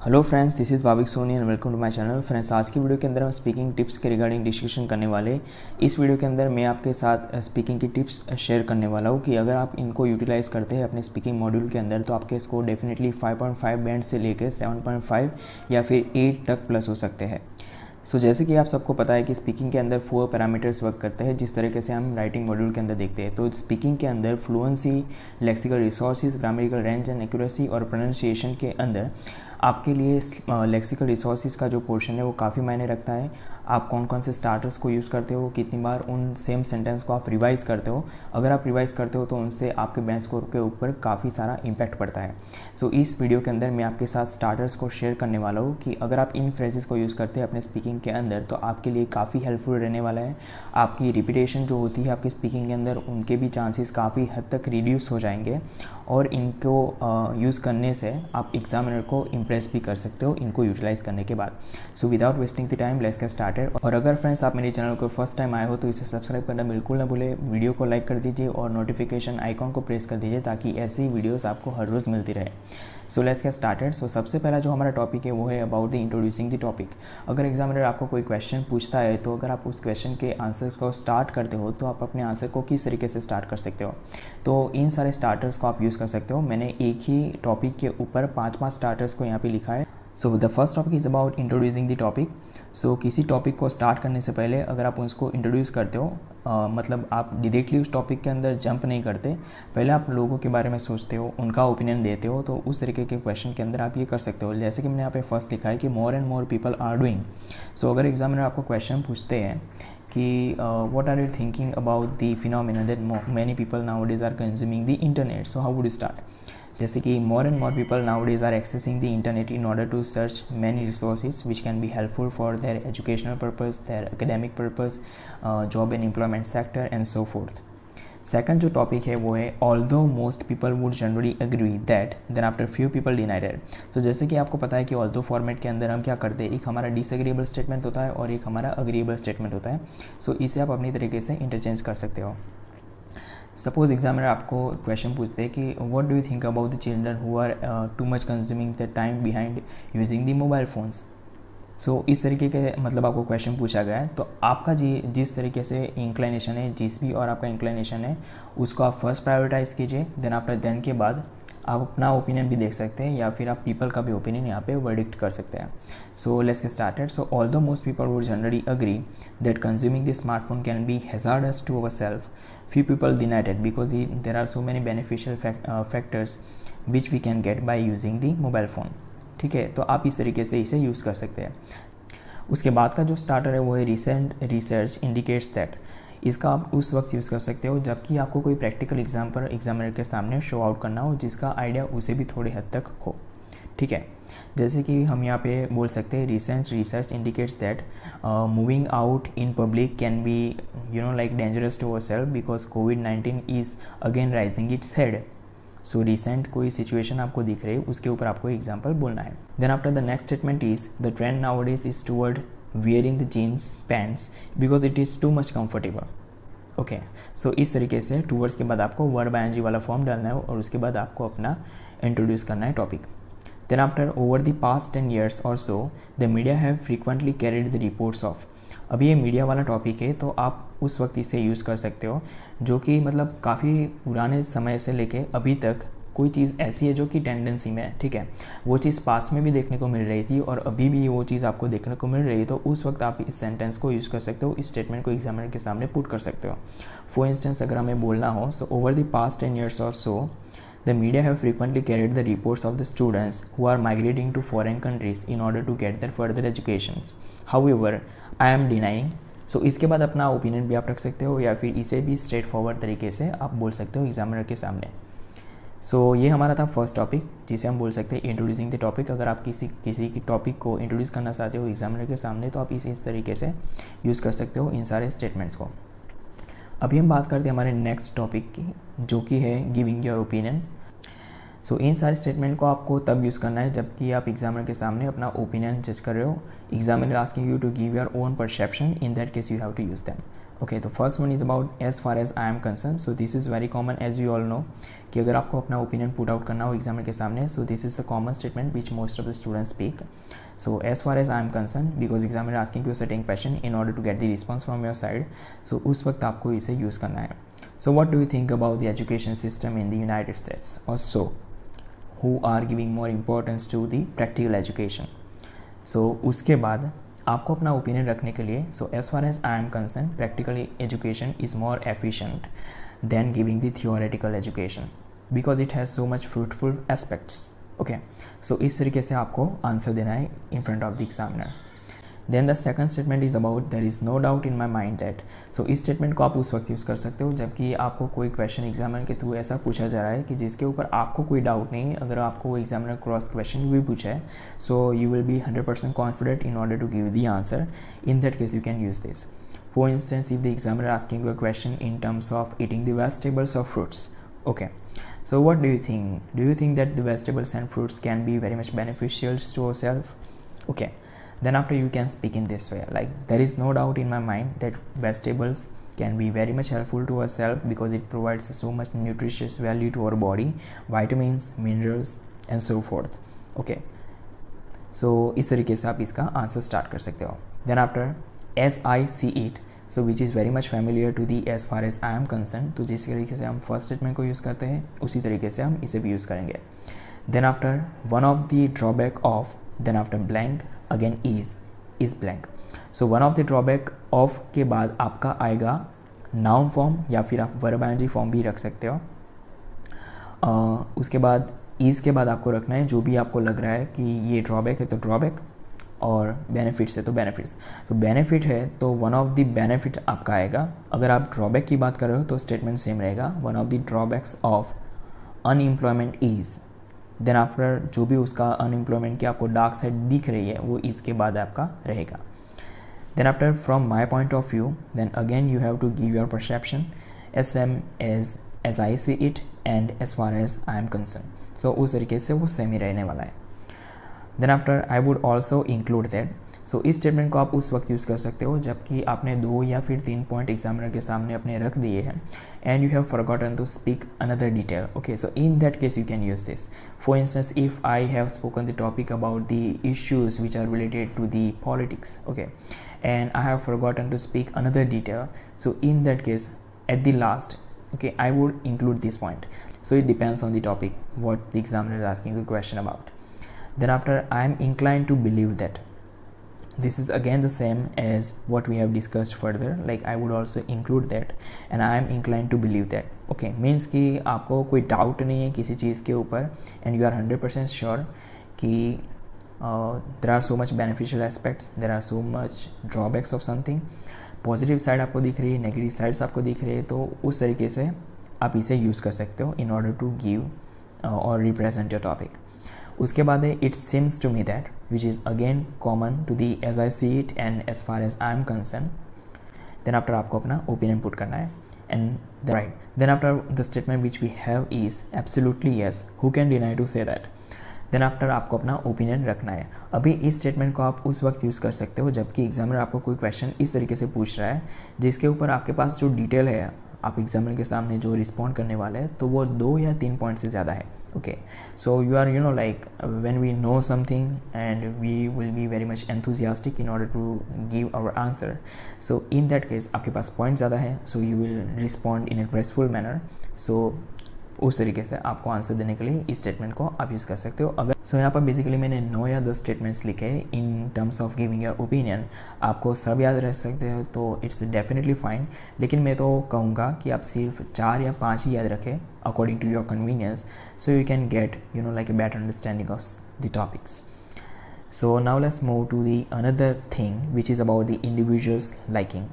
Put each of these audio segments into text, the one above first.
Hello friends, this is Bhavik Soni and welcome to my channel. Friends, आज की video के अंदर हम स्पीकिंग टिप्स के रिगार्डिंग डिस्कशन करने वाले। इस वीडियो के अंदर मैं आपके साथ स्पीकिंग की टिप्स शेयर करने वाला हूँ कि अगर आप इनको यूटिलाइज़ करते हैं अपने स्पीकिंग मॉड्यूल के अंदर तो आपके स्कोर डेफिनेटली 5.5 बैंड से लेकर 7.5 या फिर 8 तक प्लस हो सकते हैं। जैसे कि आप सबको पता है कि स्पीकिंग के अंदर 4 पैरामीटर्स वर्क करते हैं, जिस तरीके से हम राइटिंग मॉड्यूल के अंदर देखते हैं। तो स्पीकिंग के अंदर fluency, lexical resources, grammatical range and accuracy और प्रोनाउंसिएशन के अंदर आपके लिए लेक्सिकल रिसोर्सेज का जो पोर्शन है वो काफ़ी मायने रखता है। आप कौन कौन से स्टार्टर्स को यूज़ करते हो, कितनी बार उन सेम सेंटेंस को आप रिवाइज़ करते हो। अगर आप रिवाइज़ करते हो तो उनसे आपके बैंड स्कोर के ऊपर काफ़ी सारा इम्पैक्ट पड़ता है। इस वीडियो के अंदर मैं आपके साथ स्टार्टर्स को शेयर करने वाला हूँ कि अगर आप इन फ्रेजेस को यूज़ करते हैं अपने स्पीकिंग के अंदर तो आपके लिए काफ़ी हेल्पफुल रहने वाला है। आपकी रिपीटेशन जो होती है आपकी स्पीकिंग के अंदर, उनके भी चांसेस काफ़ी हद तक रिड्यूस हो जाएंगे और इनको यूज़ करने से आप एग्जामिनर को इम्प्रेस भी कर सकते हो इनको यूटिलाइज़ करने के बाद। Without wasting the time let's get started. और अगर फ्रेंड्स आप मेरे चैनल को फर्स्ट टाइम आए हो तो इसे सब्सक्राइब करना बिल्कुल ना भूले, वीडियो को लाइक कर दीजिए और नोटिफिकेशन आइकॉन को प्रेस कर दीजिए ताकि ऐसी वीडियोस आपको हर रोज़ मिलती रहे। Let's get started. सबसे पहला जो हमारा टॉपिक है वो है about the introducing the topic. अगर एग्जामिनर आपको कोई क्वेश्चन पूछता है तो अगर आप उस क्वेश्चन के आंसर को स्टार्ट करते हो तो आप अपने आंसर को किस तरीके से स्टार्ट कर सकते हो। तो इन सारे स्टार्टर्स को आप यूज़ कर सकते हो। मैंने एक ही टॉपिक के ऊपर 5 स्टार्टर्स को यहाँ पे लिखा है। The first topic is about introducing the topic. किसी टॉपिक को स्टार्ट करने से पहले अगर आप उसको इंट्रोड्यूस करते हो, मतलब आप डायरेक्टली उस टॉपिक के अंदर जंप नहीं करते, पहले आप लोगों के बारे में सोचते हो, उनका ओपिनियन देते हो, तो उस तरीके के क्वेश्चन के अंदर आप ये कर सकते हो। जैसे कि मैंने यहाँ पे फर्स्ट लिखा है कि more and more people are doing. अगर एग्जामिनर आपको क्वेश्चन पूछते हैं कि what are you thinking about the phenomena that many people nowadays are consuming the internet, how would you start. जैसे कि more and more people nowadays are accessing the internet in order to search many resources which can be helpful for their educational purpose, their academic purpose, job and employment sector and so fourth. Second जो topic है वो है although most people would generally agree that then after few people denied it. जैसे कि आपको पता है कि ऑल्दो फॉर्मेट के अंदर हम क्या करते हैं, एक हमारा डिसएग्रीएबल स्टेटमेंट होता है और एक हमारा अग्रीएबल स्टेटमेंट होता है। इसे आप अपनी तरीके से इंटरचेंज कर सकते हो। सपोज एग्जामिनर आपको क्वेश्चन पूछते हैं कि what do you think about the children who are too much consuming the time behind using the mobile phones. इस तरीके के मतलब आपको क्वेश्चन पूछा गया है तो आपका जिस तरीके से इंक्लिनेशन है, जिस भी और आपका इंक्लिनेशन है उसको आप फर्स्ट प्रायोरिटाइज़ कीजिए। देन आफ्टर देन के बाद आप अपना ओपिनियन भी देख सकते हैं या फिर आप पीपल का भी ओपिनियन यहाँ पे वर्डिक्ट कर सकते हैं। Let's get started. Although most people would generally agree that consuming the smartphone can be hazardous to our self, few people denied it because there are so many beneficial factors which we can get by using the mobile phone। ठीक है, तो आप इस तरीके से इसे use कर सकते हैं। उसके बाद का जो स्टार्टर है वो है रिसेंट रिसर्च इंडिकेट्स दैट। इसका आप उस वक्त यूज़ कर सकते हो जबकि आपको कोई प्रैक्टिकल एग्जाम पर एग्जामिनर के सामने शो आउट करना हो जिसका आइडिया उसे भी थोड़ी हद तक हो। ठीक है, जैसे कि हम यहाँ पे बोल सकते हैं recent research indicates that moving out in public can be like dangerous to our self because कोविड-19 is again rising its head. Recent कोई सिचुएशन आपको दिख रही है उसके ऊपर आपको एग्जाम्पल बोलना है। Then after the next statement is the trend nowadays is toward wearing the jeans pants because it is too much comfortable. Okay, इस तरीके से टूवर्ड्स के बाद आपको वर्ड बाय एनजी वाला फॉर्म डालना है और उसके बाद आपको अपना इंट्रोड्यूस करना है topic. Then after over the past 10 years or so, the media have frequently carried the reports of। अभी ये मीडिया वाला टॉपिक है तो आप उस वक्त इसे यूज़ कर सकते हो जो कि मतलब काफ़ी पुराने समय से लेके अभी तक कोई चीज़ ऐसी है जो कि टेंडेंसी में है। ठीक है, वो चीज़ पास में भी देखने को मिल रही थी और अभी भी वो चीज़ आपको देखने को मिल रही है, तो उस वक्त आप इस सेंटेंस को यूज़ कर सकते हो, इस स्टेटमेंट को एग्जामिनर के सामने पुट कर सकते हो। फॉर इंस्टेंस अगर हमें बोलना हो over the past 10 years or so the media have frequently carried the reports of the students who are migrating to foreign countries in order to get their further educations. However, I am denying। इसके बाद अपना opinion भी आप रख सकते हो या फिर इसे भी स्ट्रेट फॉरवर्ड तरीके से आप बोल सकते हो एग्जामिनर के सामने। ये हमारा था फर्स्ट टॉपिक जिसे हम बोल सकते हैं इंट्रोड्यूसिंग द टॉपिक। अगर आप किसी की टॉपिक को इंट्रोड्यूस करना चाहते हो एग्जामिनर के सामने तो आप इस तरीके से यूज़ कर सकते हो इन सारे स्टेटमेंट्स को। अभी हम बात करते हैं हमारे नेक्स्ट टॉपिक की जो कि है गिविंग योर ओपिनियन। इन सारे स्टेटमेंट को आपको तब यूज़ करना है जबकि आप एग्जामिनर के सामने अपना ओपिनियन जज कर रहे हो। Examiner asking you to give your own perception, in that case you have to use them. Okay, तो first one is about as far as I am concern. So this is very common as you all know कि अगर आपको अपना opinion put out करना हो examiner के सामने, सो this is the common statement which most of the students speak. So as far as I am concerned, because examiner asking you a certain question in order to get the response from your side, so उस वक्त आपको इसे use करना है. So what do you think about the education system in the United States? Also, who are giving more importance to the practical education? So उसके बाद आपको अपना ओपिनियन रखने के लिए, so as far as I am concerned, practical education is more efficient than giving the theoretical education because it has so much fruitful aspects. Okay, so इस तरीके से आपको आंसर देना है in front of the examiner. Then the second statement is about there is no doubt in my mind that. So इस statement को आप उस वक्त यूज़ कर सकते हो जबकि आपको कोई क्वेश्चन एग्जामिनर के थ्रू ऐसा पूछा जा रहा है कि जिसके ऊपर आपको कोई डाउट नहीं है. अगर आपको वो एग्जामिनर क्रॉस क्वेश्चन भी पूछा है, so you will be 100% confident in order to give the answer. In that case you can use this. For instance, if the examiner asking you a question in terms of eating the vegetables और fruits. Okay, so what do you think? Do you think that the vegetables and fruits can be very much beneficial to ourselves? Okay, then after you can speak in this way, like there is no doubt in my mind that vegetables can be very much helpful to ourselves because it provides so much nutritious value to our body, vitamins, minerals and so forth. Okay, so इस तरीके से आप इसका answer start कर सकते हो. Then after, as I see it, so which is very much familiar to the as far as I am concern. तो जिस तरीके से हम फर्स्ट स्टेटमेंट को यूज़ करते हैं उसी तरीके से हम इसे भी यूज़ करेंगे. Then after, one of the drawback of, then after blank, again is blank. So one of the drawback of के बाद आपका आएगा नाउन फॉर्म या फिर आप वर्ब आईएनजी फॉर्म भी रख सकते हो. उसके बाद इज़ के बाद आपको रखना है जो भी आपको लग रहा है कि ये ड्रॉबैक है तो ड्रॉबैक, और बेनिफिट्स है तो बेनिफिट्स. तो बेनिफिट है तो वन ऑफ द बेनिफिट आपका आएगा. अगर आप ड्रॉबैक की बात कर रहे हो तो स्टेटमेंट सेम रहेगा, one of the drawbacks of unemployment is. Then after, जो भी उसका अनएम्प्लॉयमेंट की आपको डार्क साइड दिख रही है वो इसके बाद आपका रहेगा. Then after, from my point of view, then again you have to give your perception as same as I see it and as far as I am concern. तो उस तरीके से वो सेम ही रहने वाला है. Then after, I would also include that. So इस statement को आप उस वक्त यूज़ कर सकते हो जबकि आपने 2 या फिर 3 पॉइंट एग्जामिनर के सामने अपने रख दिए हैं and you have forgotten to speak another detail. Okay, so in that case you can use this. For instance, if I have spoken the topic about the issues which are related to the politics, okay, and I have forgotten to speak another detail, so in that case at the last, okay, I would include this point. So it depends on the topic what the examiner is asking a question about. Then after, I am inclined to believe that. This is again the same as what we have discussed further, like I would also include that and I am inclined to believe that. Okay, means कि आपको कोई doubt नहीं है किसी चीज़ के ऊपर and you are 100% sure कि there are so much beneficial aspects, there are so much drawbacks of something. Positive side आपको दिख रही है, नेगेटिव साइड्स आपको दिख रही है, तो उस तरीके से आप इसे यूज़ कर सकते हो इन ऑर्डर टू गिव और रिप्रेजेंट योर टॉपिक. उसके बाद है it seems to me that, which is again common to the as I see it and as far as I am concern. Then after आपको अपना opinion put करना है and right. Then after, the statement which we have is absolutely yes, who can deny to say that. Then after आपको अपना opinion रखना है. अभी इस स्टेटमेंट को आप उस वक्त यूज़ कर सकते हो जबकि एग्जामिनर आपको कोई क्वेश्चन इस तरीके से पूछ रहा है जिसके ऊपर आपके पास जो डिटेल है आप एग्जामिनर के सामने जो रिस्पॉन्ड करने वाले हैं तो वो 2 या 3 पॉइंट से ज़्यादा है. Okay, so you are like when we know something and we will be very much enthusiastic in order to give our answer. So in that case आपके पास पॉइंट ज़्यादा है, so you will respond in a graceful manner. So उस तरीके से आपको answer देने के लिए इस स्टेटमेंट को आप यूज़ कर सकते हो. अगर यहाँ पर बेसिकली मैंने 9 या 10 स्टेटमेंट्स लिखे इन terms of giving your opinion. आपको सब याद रह सकते हो तो इट्स डेफिनेटली फाइन, लेकिन मैं तो कहूँगा कि आप सिर्फ 4 या 5 ही याद रखें according to your convenience, so you can get like a better understanding of the topics. So now let's move to the another thing which is about the individuals liking.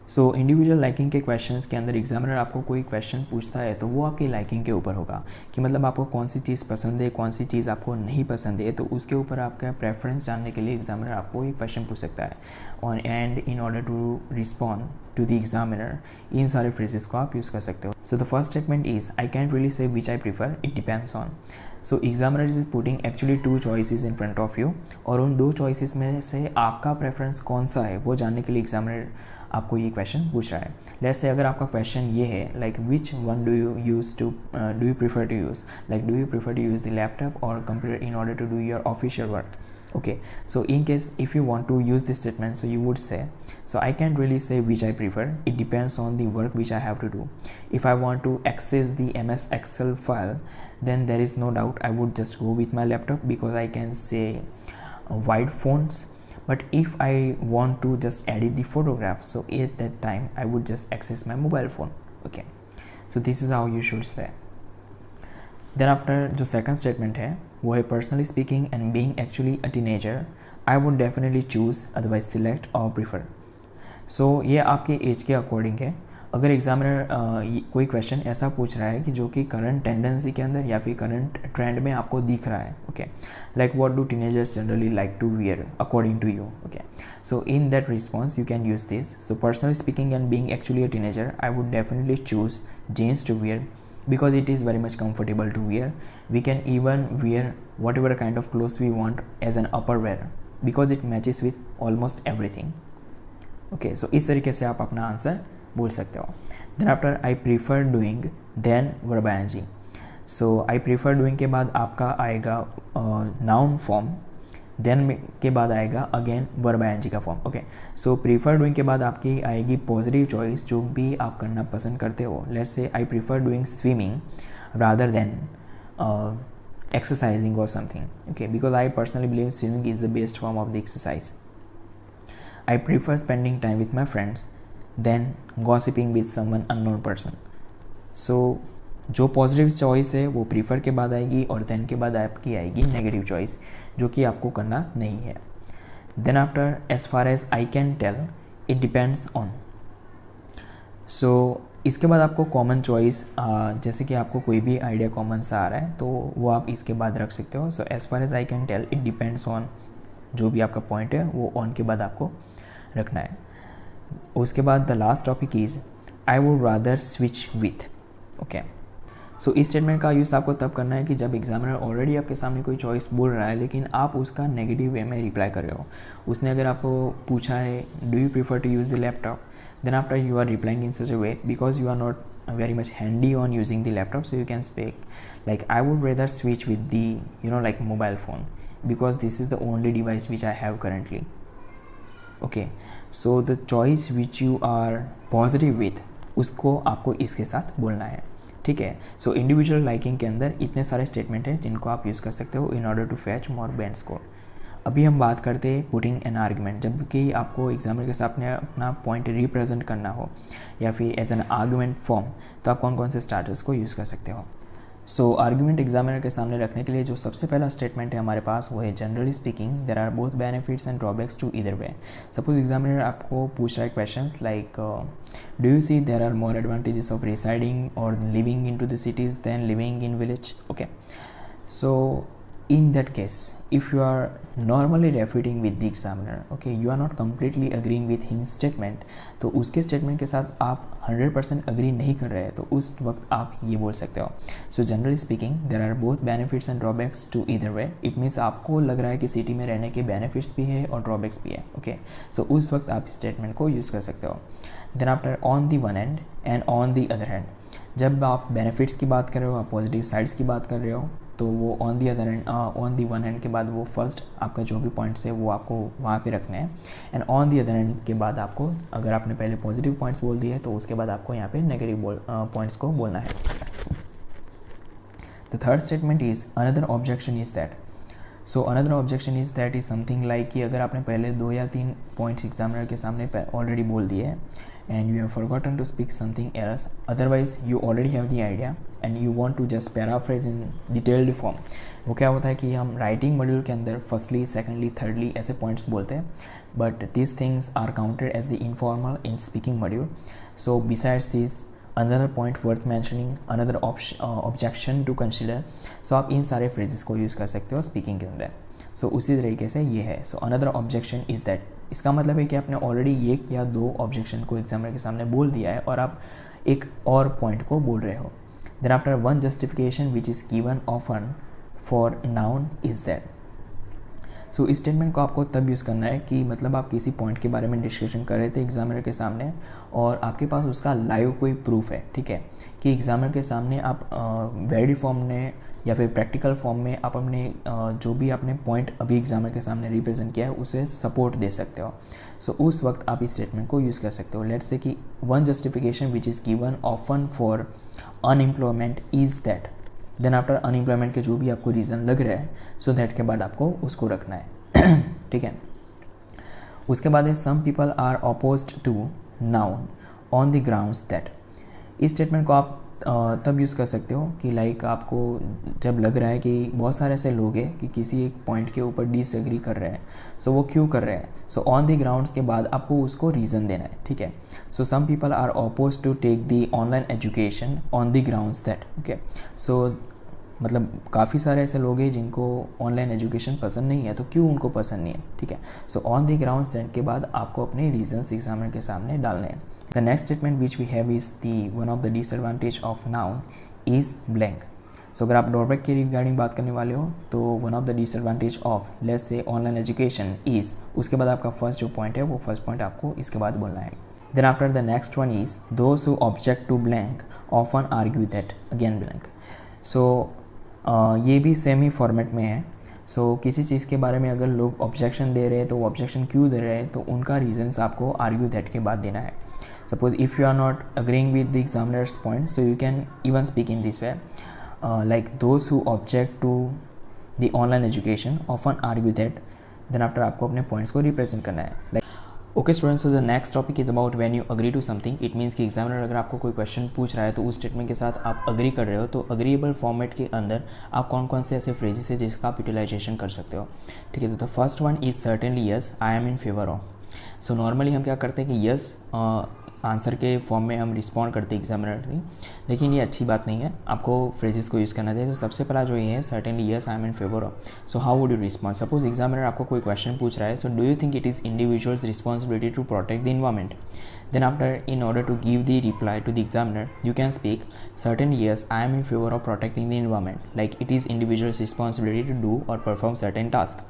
So individual liking के questions के अंदर examiner आपको कोई question पूछता है तो वो आपकी लाइकिंग के ऊपर होगा कि मतलब आपको कौन सी चीज़ पसंद है, कौन सी चीज़ आपको नहीं पसंद है, तो उसके ऊपर आपका प्रेफरेंस जानने के लिए एग्जामिनर आपको एक क्वेश्चन पूछ सकता है. और and in order to respond to the examiner इन सारे फ्रेजेस को आप यूज़ कर सकते हो. So the first statement is I can't really say which I prefer, it depends on. So examiner is putting actually 2 choices in front of you और उन 2 choices में से आपका प्रेफरेंस कौन सा है वो जानने के लिए एग्जामिनर आपको ये क्वेश्चन पूछ रहा है। लेट्स से अगर आपका क्वेश्चन ये है like which one do you prefer to use, like do you prefer to use the laptop or computer in order to do your official work. Okay, so in case if you want to use this statement, so you would say, so I can't really say which I prefer, it depends on the work which I have to do. If I want to access the MS Excel file, then there is no doubt I would just go with my laptop because I can say wide fonts. But if I want to just edit the photograph, so at that time I would just access my mobile phone. Okay, so this is how you should say. Then after जो second statement है वो है personally speaking and being actually a teenager I would definitely choose otherwise select और prefer. So ये आपके as के according है. अगर एग्जामिनर कोई क्वेश्चन ऐसा पूछ रहा है कि जो कि करंट टेंडेंसी के अंदर या फिर करंट ट्रेंड में आपको दिख रहा है, okay, like what do teenagers generally like to wear according to you, okay, so in that response you can use this. So personally speaking and being actually a teenager I would definitely choose jeans to wear because it is very much comfortable to wear. We can even wear whatever kind of clothes we want as an upper wear because it matches with almost everything. Okay, so इस तरीके से आप अपना answer बोल सकते हो. Then after I prefer doing then verb ing. So I prefer doing के बाद आपका आएगा noun form, देन के बाद आएगा अगेन वर्ब आईएनजी का फॉर्म. ओके, सो प्रीफर डूइंग के बाद आपकी आएगी पॉजिटिव चॉइस जो भी आप करना पसंद करते हो. Let's say I prefer doing swimming rather than exercising or something. Okay, because I personally believe swimming is the best form of the exercise. I prefer spending time with my friends than gossiping with someone unknown person. So जो positive choice है वो prefer के बाद आएगी और then के बाद आपकी आएगी नेगेटिव चॉइस जो कि आपको करना नहीं है. Then after as far as I can tell it depends on. So इसके बाद आपको कॉमन चॉइस जैसे कि आपको कोई भी आइडिया कॉमन सा आ रहा है तो वो आप इसके बाद रख सकते हो. So as far as I can tell it depends on, जो भी आपका पॉइंट है वो ऑन के बाद आपको रखना है. उसके बाद the last topic is I would rather switch with. Okay, so इस स्टेटमेंट का यूज़ आपको तब करना है कि जब एग्जामिनर ऑलरेडी आपके सामने कोई चॉइस बोल रहा है लेकिन आप उसका नेगेटिव वे में रिप्लाई कर रहे हो. उसने अगर आपको पूछा है do you prefer to use the laptop, then after you are replying in such a way because you are not very much handy on using the laptop, so you can speak like I would rather switch with the like mobile phone because this is the only device which I have currently. Okay, so the choice which you are positive with उसको आपको इसके साथ बोलना है. ठीक है, सो individual liking के अंदर इतने सारे स्टेटमेंट हैं जिनको आप यूज़ कर सकते हो in order to fetch more band score. अभी हम बात करते हैं पुटिंग एन आर्गुमेंट. जब कि आपको एग्जामिनर के सामने अपना पॉइंट रिप्रेजेंट करना हो या फिर एज एन आर्गुमेंट फॉर्म, तो आप कौन कौन से स्टार्टर्स को यूज़ कर सकते हो. सो आर्गुमेंट एग्जामिनर के सामने रखने के लिए जो सबसे पहला स्टेटमेंट है हमारे पास वो है generally speaking there are both benefits and drawbacks to either way. Suppose examiner आपको पूछ रहा है questions like do you see there are more advantages of residing or living in to the cities than living in village. Okay, so in that case if you are normally refuting with the examiner, okay, you are not completely agreeing with his statement, तो उसके statement के साथ आप 100% agree नहीं कर रहे हैं तो उस वक्त आप ये बोल सकते हो. So generally speaking there are both benefits and drawbacks to either way. It means आपको लग रहा है कि सिटी में रहने के benefits भी है और drawbacks भी है. Okay, so उस वक्त आप statement को यूज़ कर सकते हो. Then after on the one hand and on the other hand, जब आप benefits की बात कर रहे हो, आप positive sides की बात कर रहे हो, तो वो on the other and on the one hand के बाद वो फर्स्ट आपका जो भी पॉइंट्स है वो आपको वहाँ पे रखने हैं. And on the other hand के बाद आपको अगर आपने पहले पॉजिटिव पॉइंट्स बोल दिए तो उसके बाद आपको यहाँ पे नेगेटिव पॉइंट्स को बोलना है. The third statement is another objection is that. So another objection is that is something like कि अगर आपने पहले 2 या 3 पॉइंट्स एग्जामिनर के सामने ऑलरेडी बोल दिए हैं and you have forgotten to speak something else, otherwise you already have the idea and you want to just paraphrase in detailed form. वो क्या होता है कि हम राइटिंग मॉड्यूल के अंदर फर्स्टली, सेकेंडली, थर्डली ऐसे पॉइंट्स बोलते हैं but these things are counted as the informal in speaking module. So besides this another point worth mentioning, another objection to consider. So आप इन सारे phrases को यूज़ कर सकते हो स्पीकिंग के अंदर. सो उसी तरीके से ये है. So another objection is that, इसका मतलब है कि आपने ऑलरेडी 1 या 2 ऑब्जेक्शन को एग्जामिनर के सामने बोल दिया है और आप एक और पॉइंट को बोल रहे हो. Then after one justification which is given often for noun is that. So इस स्टेटमेंट को आपको तब यूज़ करना है कि मतलब आप किसी पॉइंट के बारे में डिस्कशन कर रहे थे एग्जामिनर के सामने और आपके पास उसका लाइव कोई प्रूफ है, ठीक है, कि एग्जामिनर के सामने आप वेरी फॉर्म में या फिर प्रैक्टिकल फॉर्म में आप अपने जो भी आपने पॉइंट अभी एग्जामिनर के सामने रिप्रेजेंट किया है उसे सपोर्ट दे सकते हो। सो उस वक्त आप इस स्टेटमेंट को यूज़ कर सकते हो। लेट्स से कि one justification which is given often for unemployment is that, then after unemployment के जो भी आपको रीज़न लग रहा है सो दैट के बाद आपको उसको रखना है ठीक है। उसके बाद है some people are opposed to noun on the grounds that. इस स्टेटमेंट को आप तब यूज़ कर सकते हो कि लाइक आपको जब लग रहा है कि बहुत सारे ऐसे लोग हैं कि किसी एक पॉइंट के ऊपर डिसएग्री कर रहे हैं, सो वो क्यों कर रहे हैं, सो ऑन द ग्राउंड्स के बाद आपको उसको रीज़न देना है, ठीक है। So some people are oppose to take the online education on the grounds that, okay. So मतलब काफ़ी सारे ऐसे लोग हैं जिनको ऑनलाइन एजुकेशन पसंद नहीं है, तो क्यों उनको पसंद नहीं है, ठीक है। So on the grounds that के बाद आपको अपने रीजंस एग्जामिनर के सामने डालने हैं। The next statement which we have is the one of the disadvantage of noun is blank. So अगर आप ड्रॉबैक के रिगार्डिंग बात करने वाले हो तो one of the disadvantage of let's say online education is, उसके बाद आपका फर्स्ट जो पॉइंट है वो फर्स्ट पॉइंट आपको इसके बाद बोलना है। Then after the next one is those who object to blank often argue that again blank. So ये भी सेम ही फॉर्मेट में है। सो किसी चीज़ के बारे में अगर लोग ऑब्जेक्शन दे रहे हैं तो वो ऑब्जेक्शन क्यों दे रहे हैं तो उनका रीजंस आपको आर्ग्यू दैट के बाद देना है। Suppose if you are not agreeing with the examiner's point so you can even speak in this way like those who object to the online education often argue that, then after आपको अपने points को represent करना है। Like okay students, so the next topic is about when you agree to something. It means कि examiner अगर आपको कोई question पूछ रहा है तो उस स्टेटमेंट के साथ आप अग्री कर रहे हो, तो अग्रीएबल फॉर्मेट के अंदर आप कौन कौन से ऐसे फ्रेजेस है जिसका आप यूटिलाइजेशन कर सकते हो, ठीक है। तो the first one is certainly yes, I am in favour of. So normally हम क्या करते हैं कि यस आंसर के फॉर्म में हम रिस्पॉन्ड करते हैं एग्जामिनर की, लेकिन ये अच्छी बात नहीं है, आपको फ्रेजेस को यूज़ करना चाहिए। तो सबसे पहला जो ये है certainly yes I am in favour of. So how would you respond? Suppose examiner आपको कोई क्वेश्चन पूछ रहा है, so do you think it is individuals responsibility to protect the environment? Then after, in order to give the reply to the examiner, you can speak certainly yes, I am in favor of protecting the environment, like it is individual's responsibility to do or perform certain task.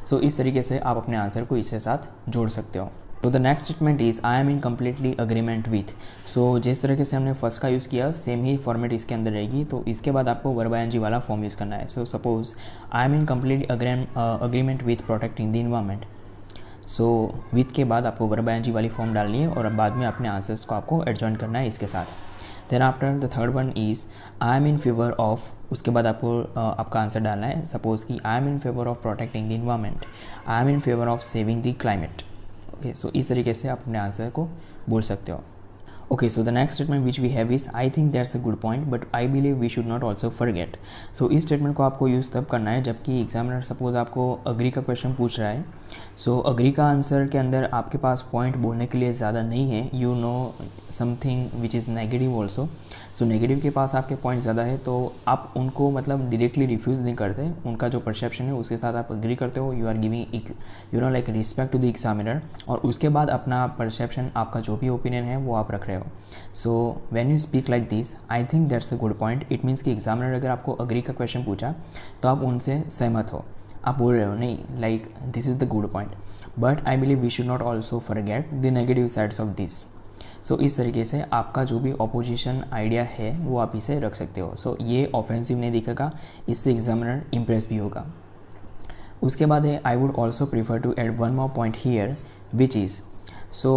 So इस तरीके से आप अपने answer को इसके साथ जोड़ सकते हो। तो the next statement is I am in completely agreement with. So जिस तरीके से हमने फर्स्ट का यूज़ किया सेम ही फॉर्मेट इसके अंदर रहेगी, तो इसके बाद आपको वर्ब आईएनजी वाला फॉर्म यूज़ करना है। So suppose I am in completely agreement with protecting the environment. So with के बाद आपको वर्ब आईएनजी वाली फॉर्म डालनी है और अब बाद में अपने आंसर्स को आपको एडजॉइन करना है इसके साथ। Then after the third one is I am in favour of, उसके बाद आपको आपका आंसर डालना है। सपोज कि I am in favour of protecting the environment, I am in favour of saving the climate. Okay, so इस तरीके से आप अपने आंसर को बोल सकते हो। Okay, so the next statement which we have is I think that's a good point but I believe we should not also forget. So इस स्टेटमेंट को आपको यूज़ तब करना है जबकि एग्जामिनर सपोज आपको अग्री का क्वेश्चन पूछ रहा है। सो अग्री का आंसर के अंदर आपके पास पॉइंट बोलने के लिए ज़्यादा नहीं है, you know something which is negative also. So negative के पास आपके पॉइंट ज़्यादा है तो आप उनको मतलब डायरेक्टली रिफ्यूज़ नहीं करते, उनका जो परसेप्शन है उसके साथ आप अग्री करते हो, you are giving you know like respect to the examiner, और उसके बाद अपना परसेप्शन आपका जो भी ओपिनियन है वो आप रख रहे हो। So when you speak like this I think that's a good point, it means कि एग्जामिनर अगर आपको अग्री का क्वेश्चन पूछा तो आप उनसे सहमत हो, आप बोल रहे हो नहीं like this is the good point but I believe we should not also forget the negative sides of this. So इस तरीके से आपका जो भी ऑपोजिशन आइडिया है वो आप इसे रख सकते हो। सो ये ऑफेंसिव नहीं दिखेगा, इससे एग्जामिनर इम्प्रेस भी होगा। उसके बाद है I would also prefer to add one more point here which is. So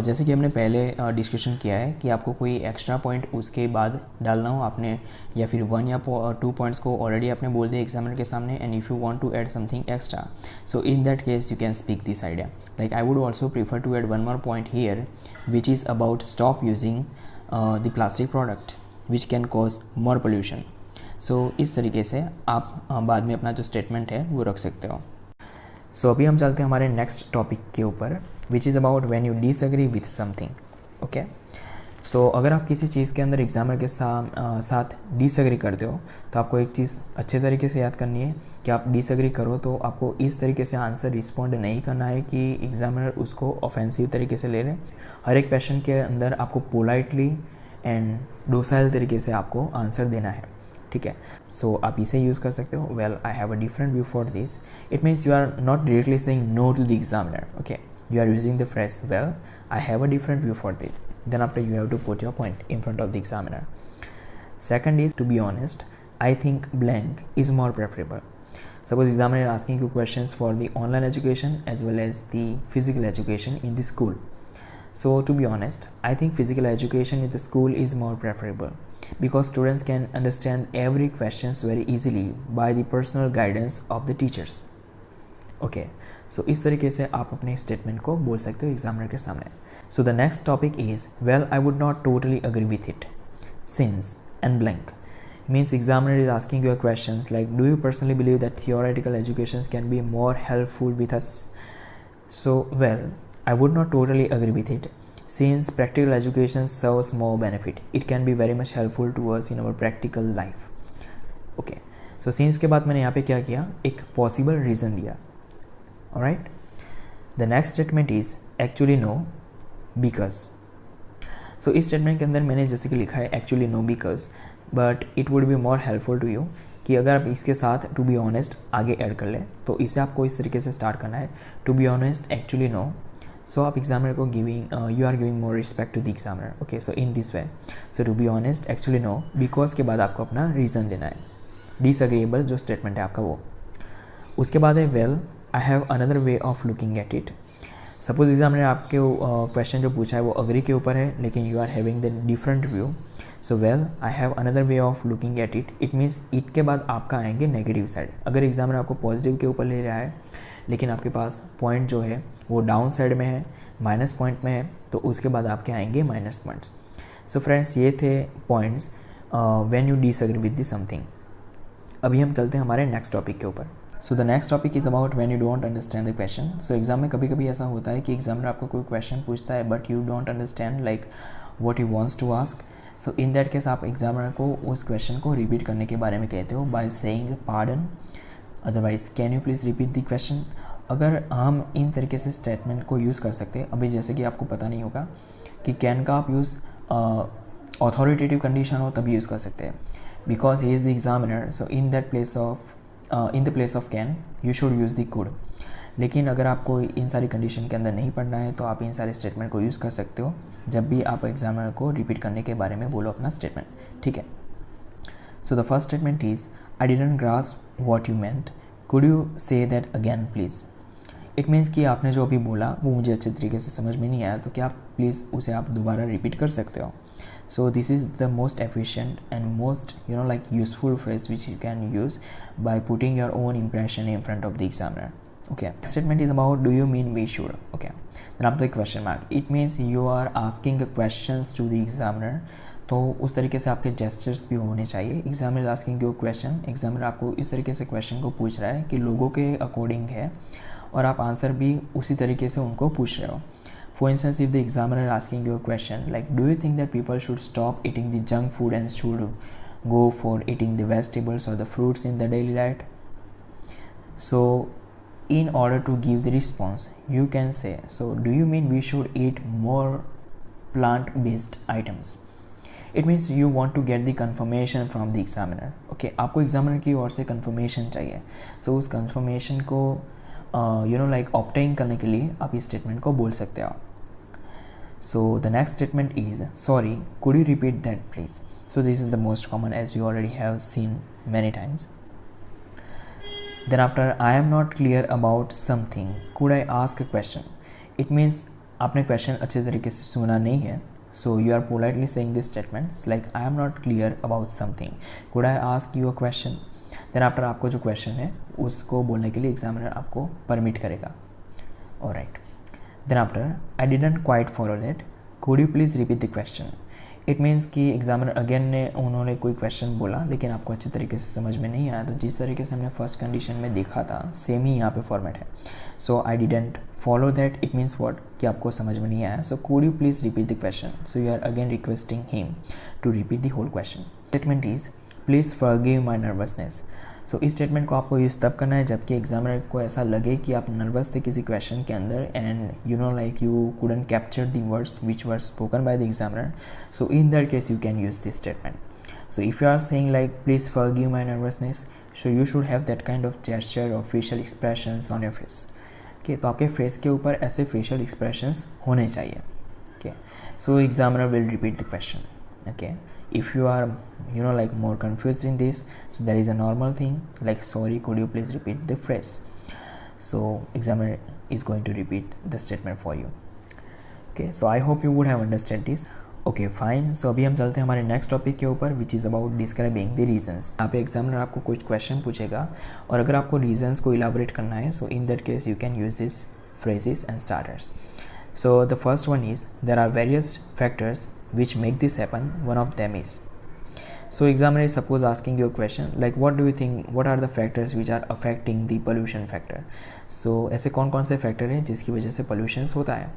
जैसे कि हमने पहले डिस्कशन किया है कि आपको कोई एक्स्ट्रा पॉइंट उसके बाद डालना हो आपने, या फिर 1 या 2 पॉइंट्स को ऑलरेडी आपने बोल दिया एग्जामिनर के सामने, and if you want to add something extra so in that case you can speak this idea like I would also prefer to add one more point here which is about stop using the plastic products which can cause more pollution. So इस तरीके से आप बाद में अपना जो statement है वो रख सकते हो। सो अभी हम चलते हैं हमारे नेक्स्ट टॉपिक के ऊपर which is about when you disagree with something. Okay, so अगर आप किसी चीज़ के अंदर एग्जामिनर के साथ डिसएग्री करते हो तो आपको एक चीज़ अच्छे तरीके से याद करनी है कि आप डिसएग्री करो तो आपको इस तरीके से आंसर रिस्पॉन्ड नहीं करना है कि एग्जामिनर उसको ऑफेंसिव तरीके से ले लें। हर एक क्वेश्चन के अंदर आपको पोलाइटली एंड डोसाइल तरीके से आपको आंसर देना है, ठीक है। सो आप इसे यूज़ कर सकते हो, well I have a different view for this. It means you are not directly saying no to the examiner, okay, you are using the phrase, well I have a different view for this, then after you have to put your point in front of the examiner. Second is, to be honest, I think blank is more preferable. Suppose examiner is asking you questions for the online education as well as the physical education in the school. So to be honest, I think physical education in the school is more preferable because students can understand every questions very easily by the personal guidance of the teachers. Okay, so इस तरीके से आप अपने statement को बोल सकते हो examiner के सामने. सो the next topic is, well I would not totally agree with it since and blank. Means examiner is asking you questions like, do you personally believe that theoretical educations can be more helpful with us? So well, I would not totally agree with it since practical education serves more benefit. It can be very much helpful to us in our practical life. Okay, so since के बाद मैंने यहाँ पे क्या किया, एक possible reason दिया. Alright, the next statement is actually no because. So इस स्टेटमेंट के अंदर मैंने जैसे कि लिखा है actually no because, but it would be more helpful to you कि अगर आप इसके साथ to be honest आगे ऐड कर ले तो इसे आपको इस तरीके से स्टार्ट करना है, to be honest actually no. So आप एग्जामिनर को you are giving more respect to the examiner. Okay, so in this way, so to be honest actually no because के बाद आपको अपना रीज़न देना है, disagreeable जो स्टेटमेंट है आपका वो. उसके बाद है well I have another way of looking at it. Suppose examiner आपके क्वेश्चन जो पूछा है वो अग्री के ऊपर है लेकिन you are having the different view. So well I have another way of looking at it. It means it के बाद आपका आएंगे नेगेटिव साइड. अगर एग्जामिनर आपको पॉजिटिव के ऊपर ले रहा है लेकिन आपके पास पॉइंट जो है वो डाउन साइड में है, माइनस पॉइंट में है, तो उसके बाद आपके आएंगे माइनस पॉइंट्स. सो फ्रेंड्स, ये थे points when you disagree with the something. अभी हम चलते हैं हमारे नेक्स्ट टॉपिक के ऊपर. सो the next topic is about when you don't understand the question. So exam में कभी कभी ऐसा होता है कि एग्जामिनर आपको कोई क्वेश्चन पूछता है but you don't understand like what he wants to ask. So in that case आप एग्जामिनर को उस क्वेश्चन को रिपीट करने के बारे में कहते हो by saying pardon, otherwise can you please repeat the question. अगर हम इन तरीके से स्टेटमेंट को यूज़ कर सकते हैं, अभी जैसे कि आपको पता नहीं होगा कि कैन का आप यूज़ ऑथोरिटेटिव कंडीशन हो तभी यूज़ कर सकते हैं because he is the examiner. So in that place of in the place of can you should use the could. लेकिन अगर आपको इन सारी कंडीशन के अंदर नहीं पढ़ना है तो आप इन सारे स्टेटमेंट को यूज़ कर सकते हो जब भी आप एग्जामिनर को रिपीट करने के बारे में बोलो अपना स्टेटमेंट, ठीक है. सो the first statement is, I didn't grasp what you meant, could you say that again please. It means कि आपने जो अभी बोला वो मुझे अच्छे तरीके से समझ में नहीं आया, तो क्या आप प्लीज़ उसे आप दोबारा रिपीट कर सकते हो. So this is the most efficient and most like useful phrase which you can use by putting your own impression in front of the examiner. Okay, statement is about, do you mean we should? Okay, then after the question mark, it means you are asking questions to the examiner. तो उस तरीके से आपके gestures भी होने चाहिए. Examiner asking you question, examiner आपको इस तरीके से क्वेश्चन को पूछ रहा है कि लोगों के अकॉर्डिंग है और आप आंसर भी उसी तरीके से उनको पूछ रहे हो. For instance, if the examiner is asking you a question like, do you think that people should stop eating the junk food and should go for eating the vegetables or the fruits in the daily diet? So in order to give the response, you can say, so do you mean we should eat more plant-based items? It means you want to get the confirmation from the examiner. Okay, आपको examiner की ओर से confirmation चाहिए. So उस confirmation को obtain करने के लिए आप इस स्टेटमेंट को बोल सकते हो. So the next statement is, sorry could you repeat that please. So this is the most common as you already have seen many times. Then after, I am not clear about something, could I ask a question. It means आपने question अच्छे तरीके से सुना नहीं है. So you are politely saying this statement like, I am not clear about something, could I ask you a question. Then after आपको जो question है उसको बोलने के लिए एग्जामिनर आपको परमिट करेगा. Alright, then after, I didn't quite follow that, could you please repeat the question. It means कि एग्जामिनर अगेन ने उन्होंने कोई क्वेश्चन बोला लेकिन आपको अच्छे तरीके से समझ में नहीं आया, तो जिस तरीके से हमने फर्स्ट कंडीशन में देखा था सेम ही यहाँ पे फॉर्मेट है. So I didn't follow that, it means what कि आपको समझ में नहीं आया. So could you please repeat the question. So you are again requesting him to repeat the whole question. Statement is, please forgive my nervousness. So इस statement को आपको use तब करना है जबकि एग्जामिनर को ऐसा लगे कि आप नर्वस थे किसी क्वेश्चन के अंदर and you couldn't capture the words which were spoken by the examiner. So in that case you can use this statement. So if you are saying like please forgive my nervousness, so you should have that kind of gesture or facial expressions on your face. Okay, तो आपके face के ऊपर ऐसे facial expressions होने चाहिए. Okay, so examiner will repeat the question. Okay, if you are like more confused in this, so there is a normal thing like sorry, could you please repeat the phrase. So examiner is going to repeat the statement for you. Okay, so I hope you would have understood this. Okay fine. So अभी हम चलते हैं हमारे next topic के ऊपर which is about describing the reasons. यहाँ पे examiner आपको कुछ क्वेश्चन पूछेगा और अगर आपको रीजंस को इलाबोरेट करना है, so in that case you can use this phrases and starters. So the first one is there are various factors which make this happen. One of them is. So examiner is suppose asking you a question like what do you think, what are the factors which are affecting the pollution factor. So ऐसे कौन कौन से factor हैं जिसकी वजह से pollutions होता है.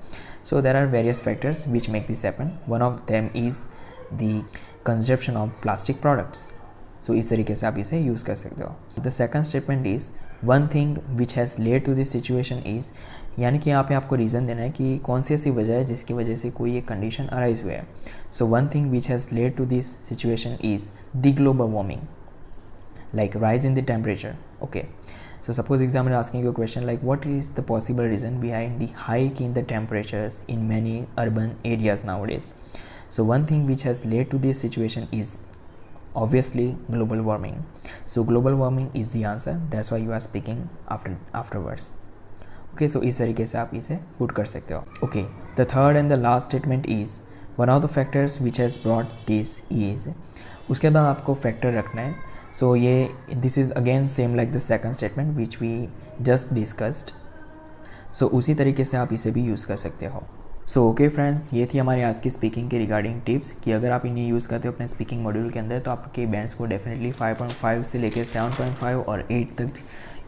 So there are various factors which make this happen. One of them is the consumption of plastic products. So इस तरीके से आप इसे यूज़ कर सकते हो. The second statement is one thing which has led to this situation is, यानी कि यहाँ पे आपको रीज़न देना है कि कौन सी ऐसी वजह है जिसकी वजह से कोई एक कंडीशन अराइज हुआ है. So one thing which has led to this situation is the global warming, like rise in the temperature. Okay, so suppose examiner asking you a question like what is the possible reason behind the hike in the temperatures in many urban areas nowadays. So one thing which has led to this situation is obviously global warming. So global warming is the answer, that's why you are speaking afterwards. Okay, so इस तरीके से आप इसे put कर सकते हो. Okay, the third and the last statement is one of the factors which has brought this is. उसके बाद आपको फैक्टर रखना है. So ये this is again same like the second statement which we just discussed. So उसी तरीके से आप इसे भी यूज़ कर सकते हो. सो ओके फ्रेंड्स, ये थी हमारी आज की स्पीकिंग के रिगार्डिंग टिप्स कि अगर आप इन्हें यूज़ करते हो अपने स्पीकिंग मॉड्यूल के अंदर तो आपके बैंड्स को डेफिनेटली 5.5 से लेकर 7.5 और 8 तक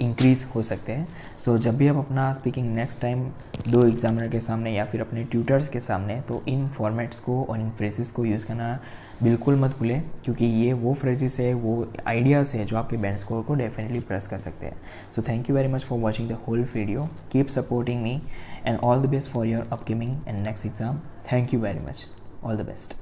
इंक्रीज़ हो सकते हैं. सो जब भी आप अपना स्पीकिंग नेक्स्ट टाइम दो एग्जामिनर के सामने या फिर अपने ट्यूटर्स के सामने, तो इन फॉर्मेट्स को और इन फ्रेजेस को यूज़ करना बिल्कुल मत भूलें, क्योंकि ये वो फ्रेजेस है, वो आइडियाज़ है जो आपके बैंड स्कोर को डेफिनेटली प्रेस कर सकते हैं. So thank you very much for watching the whole video. Keep supporting me and all the best for your upcoming and next exam. Thank you very much. All the best.